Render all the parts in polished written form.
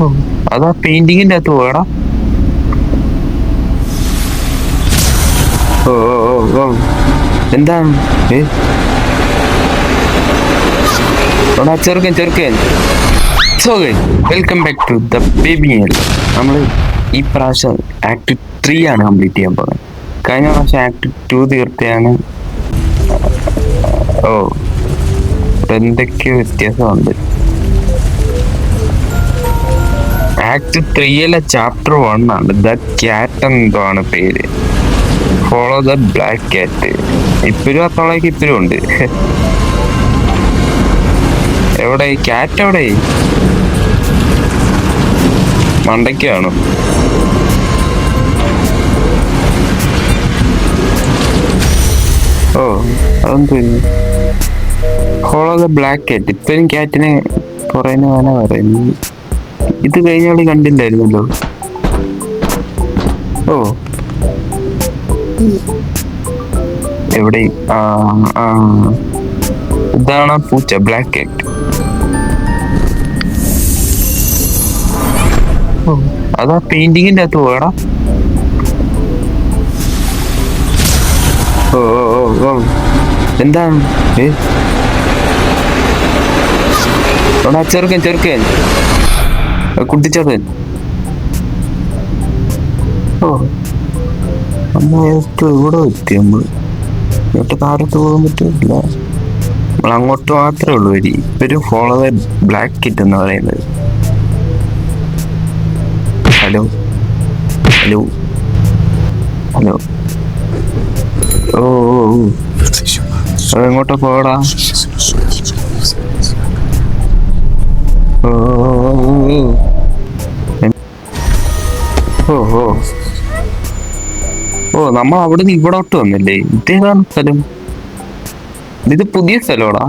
ഓ അതാ പെയിന്റിങ്ങിന്റെ അകത്ത് പോയടാ. ഓ ഓ ഓ ഓ എന്താണ് ചെറുക്കൻ ചെറുക്കൻ. So welcome back to the baby. നമ്മൾ ഈ പ്രാവശ്യം ആക്ട് 3 ആണ് കംപ്ലീറ്റ് ചെയ്യാൻ പോകുന്നത്. കഴിഞ്ഞ പ്രാവശ്യം ആക്ട് 2 തീർത്തയാണ്. ഓ എന്തൊക്കെയോ വ്യത്യാസമുണ്ട്. ആക്ട് 3 ചാപ്റ്റർ 1 ആണ്. ദ ക്യാറ്റ് എന്തോ ആണ് പേര്. Follow the black cat. ഇപ്പോഴും അത്തോളേക്ക് ഇപ്പോഴും ഉണ്ട്. എവിടെ ക്യാറ്റ്? എവിടെ മണ്ടയ്ക്കാണോ? ഓ അതെന്ത് ഫോളോ ദ ബ്ലാക്ക് ക്യാറ്റ്. ഇപ്പോഴും ക്യാറ്റിനെ കുറേന്ന് വേന പറയുന്നു. ഇത് കഴിഞ്ഞാൽ കണ്ടില്ലായിരുന്നല്ലോ. ഓ എവിടെ? ഇതാണ് പൂച്ച, ബ്ലാക്ക് ക്യാറ്റ്. അതാ പെയിന്റിങ്ങിന്റെ അകത്ത് പോയടാ. ഓ ഓ ഓ എന്താണ് ചെറുക്കൻ ചെറുക്കൻ കുട്ടിച്ചേർക്കൻ. ഓ ഇവിടെ എത്തി. നമ്മള് ഇങ്ങോട്ട് താരത്ത് പോകാൻ പറ്റില്ല. നമ്മൾ അങ്ങോട്ട് മാത്രമേ ഉള്ളൂ വരി. ഇവര് ഫോളോ ദ ബ്ലാക്ക് കിറ്റ് എന്ന് പറയുന്നത്. Hello hello hello. ഓ ഓ അതെങ്ങോട്ടാ പോടാ? ഓ ഓ ഓ ഓ നമ്മൾ അവിടെ നിന്ന് ഇവിടോട്ട് വന്നില്ലേ? ഇതേതാണ് സ്ഥലം? ഇത് പുതിയ സ്ഥലമാടാ,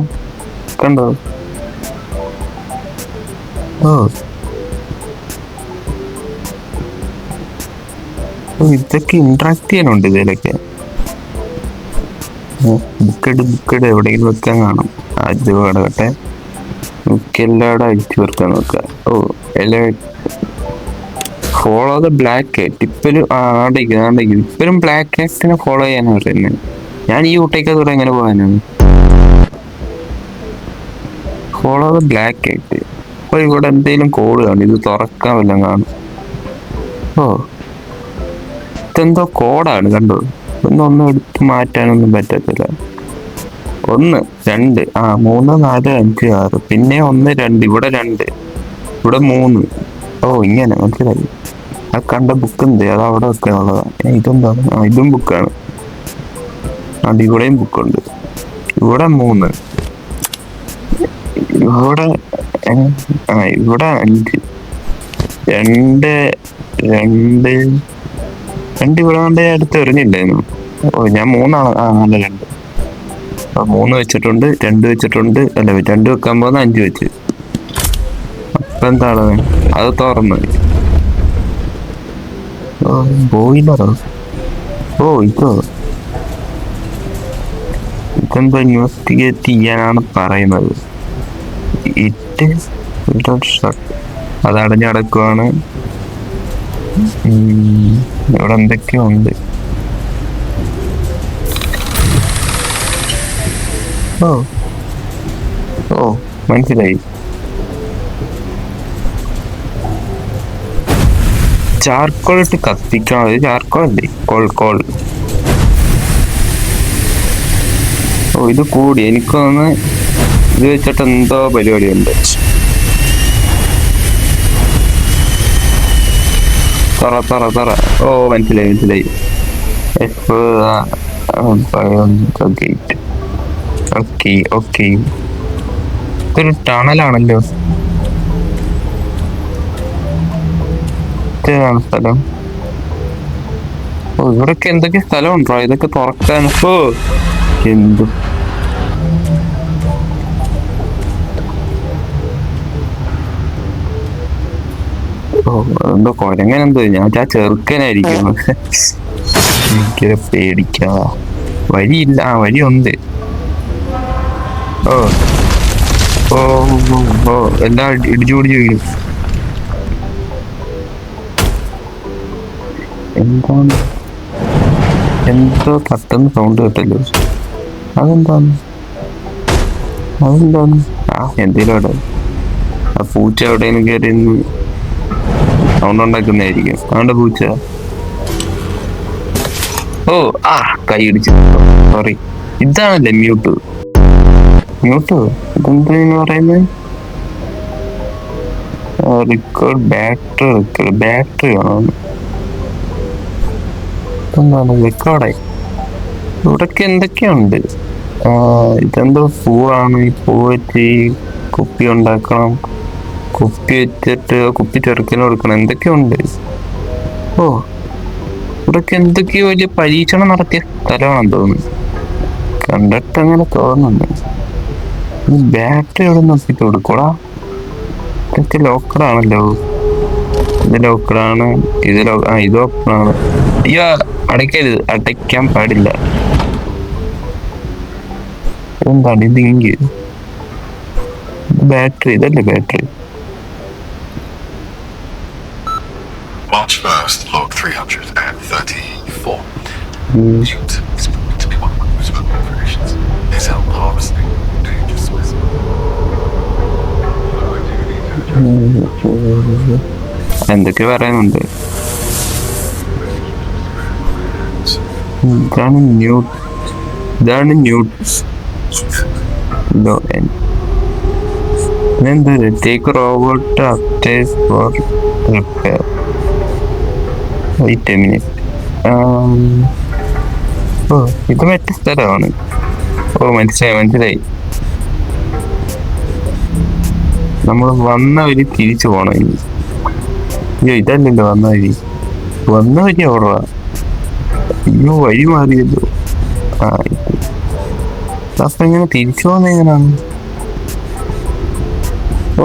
കണ്ടോ? ഓ ഇതൊക്കെ ഇന്ററാക്ട് ചെയ്യാനുണ്ട് ഇതിലൊക്കെ. ബുക്കഡ് എവിടെയെങ്കിലും വെക്കാൻ കാണും. അത് വേടകട്ടെ ബുക്ക് എല്ലാവിടെ അഴിച്ചു വെക്കാൻ നോക്കുക. ഓ എല്ലാ ഫോളോ ദ ബ്ലാക്ക് ക്യാറ്റ്. ഇപ്പോഴും ഇപ്പോഴും ബ്ലാക്ക് ക്യാറ്റിനെ ഫോളോ ചെയ്യാനാണ് പറയുന്നത്. ഞാൻ ഈ ഊട്ടേക്കതോടെ എങ്ങനെ പോകാനാണ്? Follow the black cat. അപ്പൊ ഇവിടെ എന്തെങ്കിലും കോഡ് കാണും. ഇത് തുറക്കാൻ വല്ലതും കാണും. ഓ ഇതെന്തോ കോഡാണ്, കണ്ടോ? ഒന്നും എടുത്ത് മാറ്റാനൊന്നും പറ്റത്തില്ല. 1 2 3 4 5 6 പിന്നെ 1 2 ഇവിടെ 2 ഇവിടെ 3. ഓ ഇങ്ങനെ മനസ്സിലായി. ആ കണ്ട ബുക്ക് ഉണ്ട്, അത് അവിടെ വെക്കാനുള്ളതാണ്. ഇതെന്താണ്? ഇതും ബുക്കാണ്. അത് ഇവിടെയും ബുക്കുണ്ട്. ഇവിടെ 3, ഇവിടെ ഇവിടെ 5 2 ഇവിടെ കൊണ്ട് അടുത്ത് എറിഞ്ഞില്ലായിരുന്നു. ഓ ഞാൻ 3 നല്ല 2. 3 വെച്ചിട്ടുണ്ട്, 2 വെച്ചിട്ടുണ്ട്. അല്ല 2 വെക്കാൻ പോകുന്ന 5 വെച്ച്. അപ്പൊ എന്താണ് അത് തുറന്ന്? ബോയിലറോ? ഓ ഇതോ ഇതെന്തോ ഇൻവെസ്റ്റിഗേറ്റ് ചെയ്യാനാണ് പറയുന്നത്. അത് അടഞ്ഞടക്കുവാണ്. ഇവിടെ എന്തൊക്കെയോ ഉണ്ട്. ഓ ഓ മനസ്സിലായി. ചാർക്കോൾ ഇട്ട് കത്തിക്കണം. അത് ചാർക്കോൾ അല്ലേ? കോൾ. ഓ ഇത് കൂടി. എനിക്ക് തോന്നുന്നു ഇത് വെച്ചിട്ട് എന്തോ പരിപാടിയുണ്ട്. തറ. ഓ മനസ്സിലായി. ഓക്കെ ഇതൊരു ടണലാണല്ലോ. ഇതാണ് സ്ഥലം. ഓ ഇവിടൊക്കെ എന്തൊക്കെ സ്ഥലം ഉണ്ടോ ഇതൊക്കെ തുറക്കാൻ? ഓ എന്ത് എന്തോ കൊരങ്ങനെന്തോ. ഞാൻ ചെറുക്കനായിരിക്കും. എനിക്കൊരു പേടിക്കാ. വഴിയില്ല. വഴിയുണ്ട്. ഓ ഓ ഓ എല്ലാം ഇടിച്ചു വീഴും. എന്താണ് എന്തോ തട്ടുന്ന സൗണ്ട് കേട്ടല്ലോ. അതെന്താണ് അതെന്താണ് എന്തേലും അവിടെ ആ പൂച്ച എവിടെയെങ്കിലും കയറി സൗണ്ട് ഉണ്ടാക്കുന്നതായിരിക്കും. അതുകൊണ്ട് പൂച്ച ഓ കൈ ഇടിച്ചു, സോറി. ഇതാണല്ലേ മ്യൂട്ട് ഇതെന്താ പറയുന്നത്? റിക്കോർഡ് ബാറ്ററി ആണോ? എന്താണ് റെക്കോർഡായി? ഇവിടൊക്കെ എന്തൊക്കെയുണ്ട്. ഇതെന്തോ പൂവാണ്. ഈ പൂ വെച്ച് കുപ്പി ഉണ്ടാക്കണം, കുപ്പി വെച്ചിട്ട് കുപ്പി ചെറുക്കിന് കൊടുക്കണം, എന്തൊക്കെയുണ്ട്. ഓ ഇവിടൊക്കെ എന്തൊക്കെയോ വലിയ പരീക്ഷണം നടത്തിയ സ്ഥലമാണെന്ന് തോന്നുന്നു. കണ്ടിട്ട് അങ്ങനെ തോന്നുന്നു. ബാറ്ററി എവിടെ നോക്കിട്ട് കൊടുക്കൂടാ. ഇതൊക്കെ ലോക്കറാണല്ലോ. ഇത് ലോക്കറാണ്, ഇത് ഓപ്പണാണ്. അയ്യോ അടയ്ക്കരുത്, അടയ്ക്കാൻ പാടില്ല. എന്താണ് ഇത്? ബാറ്ററി, ഇതല്ലേ battery? March 1st, log 334. To be one of the most popular operations is help harvesting dangerous specimens. എന്തൊക്കെ പറയുന്നുണ്ട്. ഇതാണ് newt. Take robot upstairs for repair. Wait a minute. ഓ ഇത് മറ്റേ സ്ഥലമാണ്. ഓ മനസ്സിലായി. നമ്മൾ വന്ന വഴി തിരിച്ചു പോണം ഇനി. അയ്യോ ഇതല്ലല്ലോ വന്ന വഴി ഓർഡറാ. അയ്യോ വഴി മാറിയല്ലോ. അപ്പൊ ഇങ്ങനെ തിരിച്ചു പോകുന്ന എങ്ങനെയാണ്? ഓ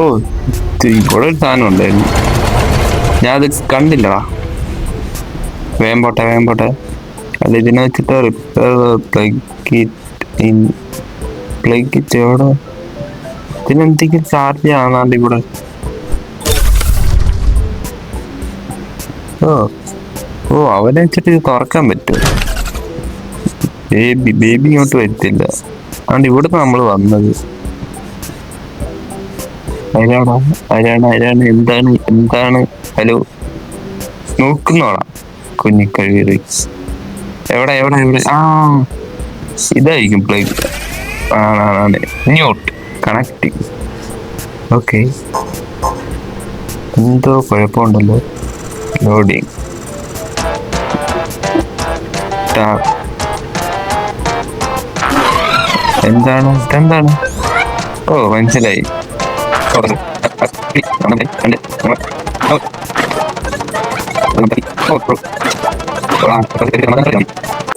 ഇവിടെ ഒരു സാധനം ഉണ്ടായിരുന്നു, ഞാൻ അത് കണ്ടില്ലടാ. വേഗം പോട്ടെ. അല്ല ഇതിനെ വെച്ചിട്ട് പ്ലഗ് ഇറ്റ് എവിടെ? ഇതിനെന്തെങ്കിലും ചാർജ് ആണാണ്ട് ഇവിടെ. ഓ അവനെ വെച്ചിട്ട് ഇത് തുറക്കാൻ പറ്റും. ബേബി ഇങ്ങോട്ട് വരത്തില്ല. അതുകൊണ്ട് ഇവിടുന്ന് നമ്മൾ വന്നത്. ആരാണ്? എന്താണ്? ഹലോ നോക്കുന്നോളാം കുഞ്ഞിക്കഴിവ്. എവിടെ? ഇതായിരിക്കും പ്ലഗ്. ആണ് ന്യൂട്ട് കണക്റ്റിംഗ്. ഓക്കെ, എന്തോ കുഴപ്പമുണ്ടല്ലോ. ലോഡിങ്. ഇതെന്താണ്? ഓ മനസ്സിലായി.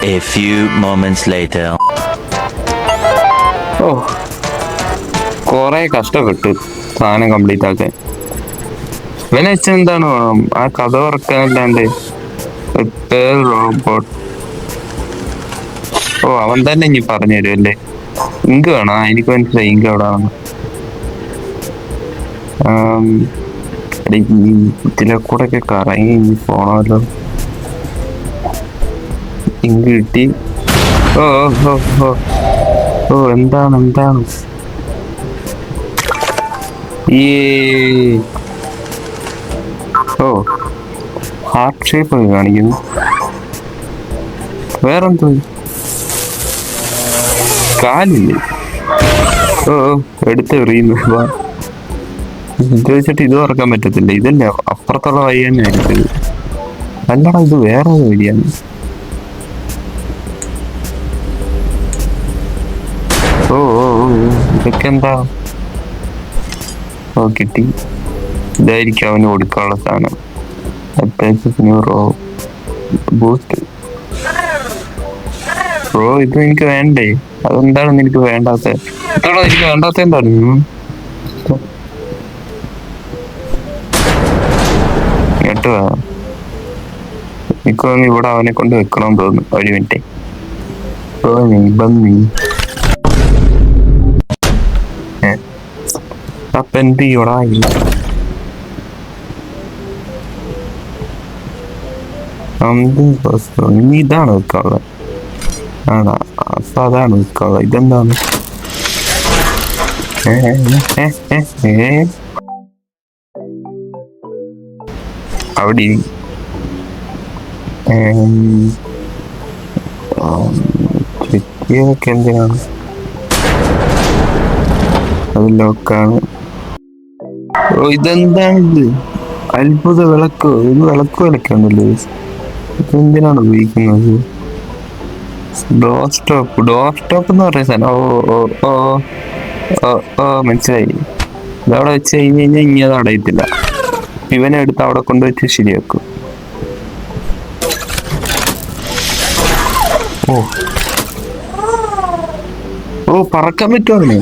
A few moments later. ഓ കൊറേ കഷ്ടപ്പെട്ടു സാധനം കംപ്ലീറ്റ് ആക്കാൻ. ഇവനെ വെച്ച എന്താണ് ആ കഥ തുറക്കാനല്ലാണ്ട് റോബോട്ട്. ഓ അവൻ തന്നെ ഇനി പറഞ്ഞു തരുമല്ലേ. ഇങ്ക് വേണോ? എനിക്ക് മനസ്സിലായി ഇങ്ക് എവിടെ ആണ്. ഇതിലെ കൂടെ ഒക്കെ കറങ്ങി ഇനി പോണമല്ലോ. ഇങ്ക് കിട്ടി. ഓ എന്താണ് ഈ ഹാർട്ട് ഷേപ്പ് ഒക്കെ കാണിക്കുന്നു. വേറെന്തോ കാലില്ലേ? എടുത്ത് എറിയുന്നു. ഇത് വെച്ചിട്ട് ഇത് തുറക്കാൻ പറ്റത്തില്ല. ഇതല്ലേ അപ്പുറത്തുള്ള വഴി തന്നെ ആയിരിക്കും. അല്ലടാ ഇത് വേറെ വഴിയാണ്. ഇതൊക്കെ എന്താ? കിട്ടി. ഇതായിരിക്കും അവന് കൊടുക്കാനുള്ള സാധനം. ബൂസ്റ്റ്. ബ്രോ ഇത് എനിക്ക് വേണ്ടേ? അതെന്താണെന്ന് എനിക്ക് വേണ്ടാത്ത? എനിക്ക് വേണ്ടാത്ത എന്താണ്? കേട്ടുവാ. എനിക്ക് ഇവിടെ അവനെ കൊണ്ട് വെക്കണമെന്ന് തോന്നുന്നു. ഒരു മിനിറ്റ്. അപ്പൊ എന്ത് ചെയ്യൂടാ? ഇനി ഇതാണ് വെക്കാനുള്ളത്. ആണോ? അപ്പൊ അതാണ് വെക്കാനുള്ളത്. ഇതെന്താണ്? അവിടെ ചെക്കിയൊക്കെ എന്തിനാണ്? അത് ലോക്കാണ്. ഓ, ഇതെന്താണിത്? അത്ഭുത വിളക്ക്. ഇത് വിളക്ക് വിളക്കാണല്ലോ. ഇതെന്തിനാണ് ഉപയോഗിക്കുന്നത്? ഡോർ സ്റ്റോപ്പ് എന്ന് പറയുന്ന സാധനം. ഓ മനസ്സിലായി. ഇതവിടെ വെച്ച് കഴിഞ്ഞ് കഴിഞ്ഞാൽ ഇനി അത് അടയത്തില്ല. ഇവനെ എടുത്ത് അവിടെ കൊണ്ടുവച്ച് ശരിയാക്കും. ഓ പറക്കാൻ പറ്റുമോ അതിന്?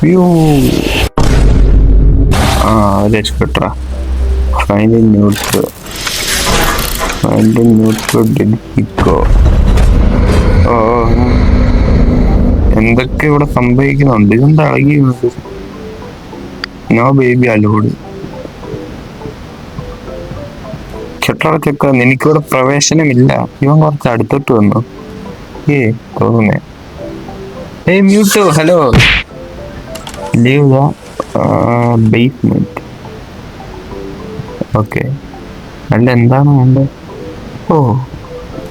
അയ്യോ, രക്ഷപ്പെട്ടാ. ഫൈനൽ ന്യൂട്ട് ഡെലിക്കോ. എന്തൊക്കെ ഇവിടെ സംഭവിക്കുന്നുണ്ട്? ഇതെന്താ അളകിയുണ്ട്? No baby allowed. ചെക്ക, എനിക്കിവിടെ പ്രവേശനമില്ല. ഇവൻ കുറച്ച് അടുത്തോട്ട് വന്നു. തോന്നുന്നേ. മ്യൂട്ടോ, hello. Leave the basement. Okay, അല്ല എന്താണ് വേണ്ടത്?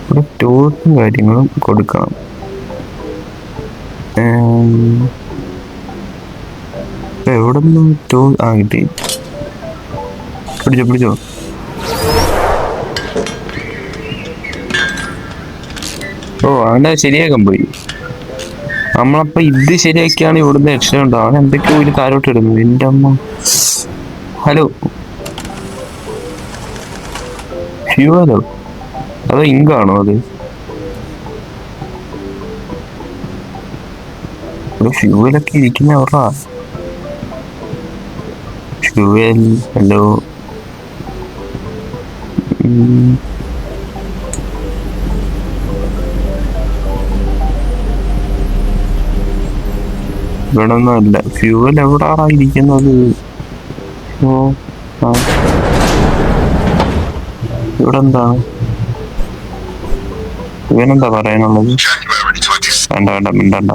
ഇവിടെ ടൂൾസും കാര്യങ്ങളും കൊടുക്കണം. എവിടെ നിന്ന് ടൂൾ? കിട്ടി. പിടിച്ചോ. അവനെ ശരിയാക്കാൻ പോയി. നമ്മളപ്പോ ഇത് ശരിയാക്കിയാണ് ഇവിടുന്ന് രക്ഷയുണ്ടോ? അവൻ എന്തൊക്കെയോ ഒരു കാരോട്ട് ഇടുന്നു. എൻ്റെ അമ്മ. ഹലോ, ഫ്യൂവലോ അതോ ഇങ്കാണോ അത്? ഫ്യൂവലൊക്കെ ഇരിക്കുന്ന അവറാ. ഫ്യൂവൽ. ഹലോ. ഇവിടെ ഒന്നും അല്ല. ഫ്യൂവൽ എവിടാണ് ഇരിക്കുന്നത്? ഇവിടെ എന്താണ്? ഇവനെന്താ പറയാനുള്ളത്? വേണ്ട മിണ്ടണ്ട.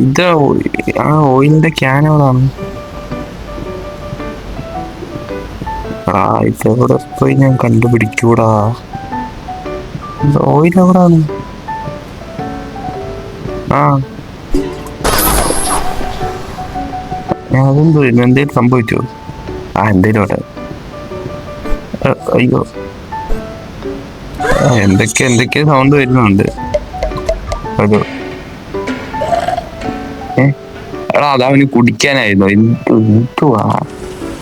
ഇത് ഓയിലിന്റെ ക്യാൻ എവിടാണ്? ഇതെവിടെ പോയി ഞാൻ കണ്ടുപിടിക്കൂടാ. ഓയിൽ എവിടാണ്? അതെന്തോ എന്തേലും സംഭവിച്ചോ? എന്തേലും അവിടെ. അയ്യോ, എന്തൊക്കെയോ സൗണ്ട് വരുന്നുണ്ട്. അതോ അതവന് കുടിക്കാനായിരുന്നു. എന്തുവാ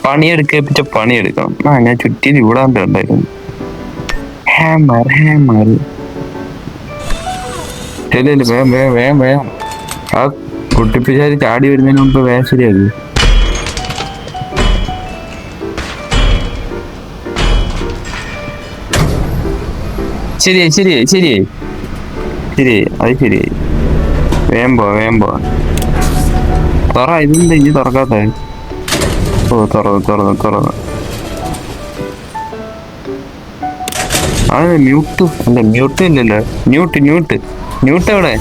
പണിയെടുക്കപ്പിച്ച പണിയെടുക്കണം. ഞാൻ ചുറ്റിന് ഇവിടെ ഉണ്ടായിരുന്നു. ഹാമർ. വേഗം. ആ കുട്ടിപ്പിച്ചാരി ചാടി വരുന്നതിന് മുമ്പ് വേഗം ശരിയാക്കി. ശരിയായി. അത് ശരിയായി. വേഗം പോ. ഇതെന്താ ഇനി തുറക്കാത്ത? തുറന്നു. മ്യൂട്ട് ഇല്ലല്ലോ. ന്യൂട്ട് എവിടെ?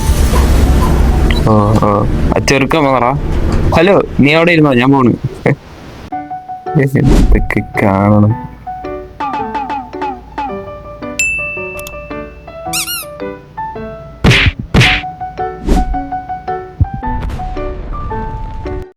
ചെറുക്കം പറ. ഹലോ, നീ അവിടെ ഇരുന്നോ? ഞാൻ പോണു. എന്തൊക്കെ കാണണം.